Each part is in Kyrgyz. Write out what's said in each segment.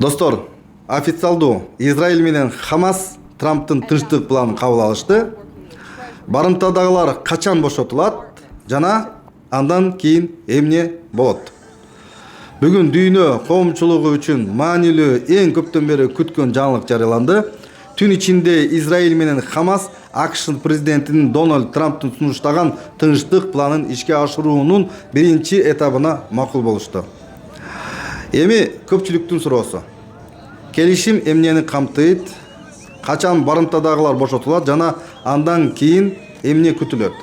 Достор, официалдуу Израиль менен Хамас Трамптын тынчтык планын кабыл алышты. Барымтадагылар качан бошотулат жана андан кийин эмне болот? Бүгүн дүйнө коомчулугу үчүн маанилүү эң көптөн бери күткөн жаңылык жарыяланды. Түн ичинде Израиль менен Хамас АКШ президентинин Дональд Трамптын сунуштаган тынчтык планын ишке ашыруунун биринчи этабына макул болушту. Эми көпчүлүктүн суроосу. Келишим эмнени камтыйт? Качан барымтадагылар бошотулат жана андан кийин эмне күтүлөт?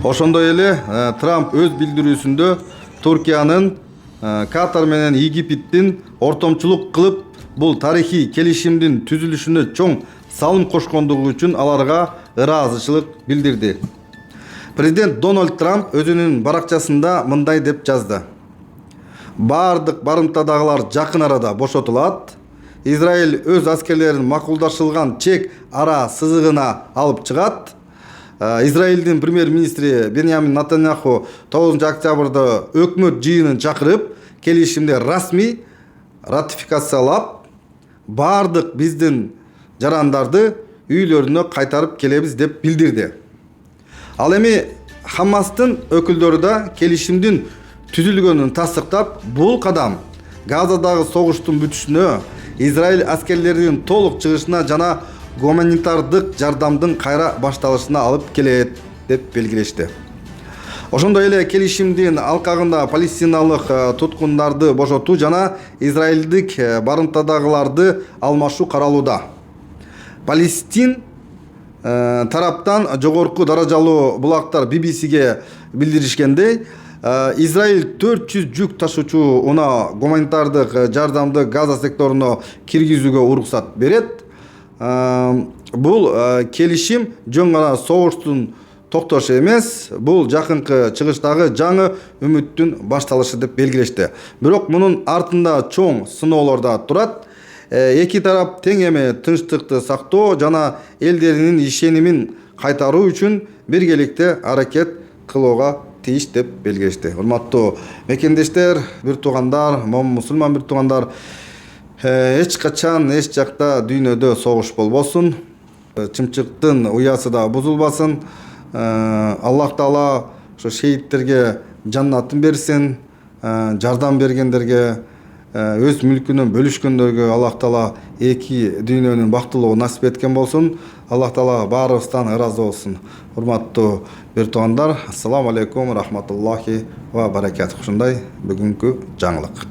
Ошондой эле Трамп өз билдирүүсүндө Туркиянын Катар менен Египеттин ортомчулук кылып бул тарыхый келишимдин түзүлүшүнө чоң салым кошкондугу үчүн аларга ыраазычылык билдирди. Президент Дональд Трамп өзүнүн баракчасында мындай деп жазды: Бардык барымтадагылар жакын арада бошотулат. Израиль өз аскерлерин макулдашылган чек ара сызыгына алып чыгат. Израилдин премьер-министри Беньямин Нетаньяху 9 октябрда өкмөт жыйынын чакырып, келишимди расмий ратификациялап, бардык биздин жарандарды үйлөрүнө кайтарып келебиз деп билдирди. Ал эми Хамастын өкүлдөрү да келишимдин түзүлгөнүн тастыктап, бул кадам Газадагы согуштун бүтүшүнө, Израиль аскерлеринин толук чыгышына жана гуманитардык жардамдын кайра башталышына алып келет деп белгилешти. Ошондой эле келишимдин алкагында палестиналык туткундарды бошотуу жана израилдик барымтадагыларды алмашуу каралууда. Палестин тараптан жогорку даражалуу булактар BBC'ге билдиришкендей, Израиль 400 жүк ташуучу унаа гуманитардык жардамды Газа секторуна киргизүүгө уруксат берет. Бул келишим жөн гана согуштун токтошу эмес, бул жакынкы чыгыштагы жаңы үмүттүн башталышы деп белгилешти. Бирок мунун артында чоң сыноолор да турат. Эки тарап тең эме тынчтыкты сактоо жана элдеринин ишенимин кайтаруу үчүн биргеликте аракет кылууга тийиш деп белгилешти. Урматтуу мекендештер, бир туугандар, мусулман бир туугандар, эч качан эч жакта дүйнөдө согуш болбосун, чымчыктын уясы да бузулбасын. Аллах Таала ошо шейттерге жаннатын берсин, жардам бергендерге, өз мүлкүнөн бөлүшкөндөргө Аллах Таала эки дүйнөнүн бактылыгын насип эткен болсун. Аллах Таала баарыбыздан ыраазы болсун. Урматтуу бир туугандар, ассаламу алейкум рахматуллахи ва баракатух. Ушундай бүгүнкү жаңылык.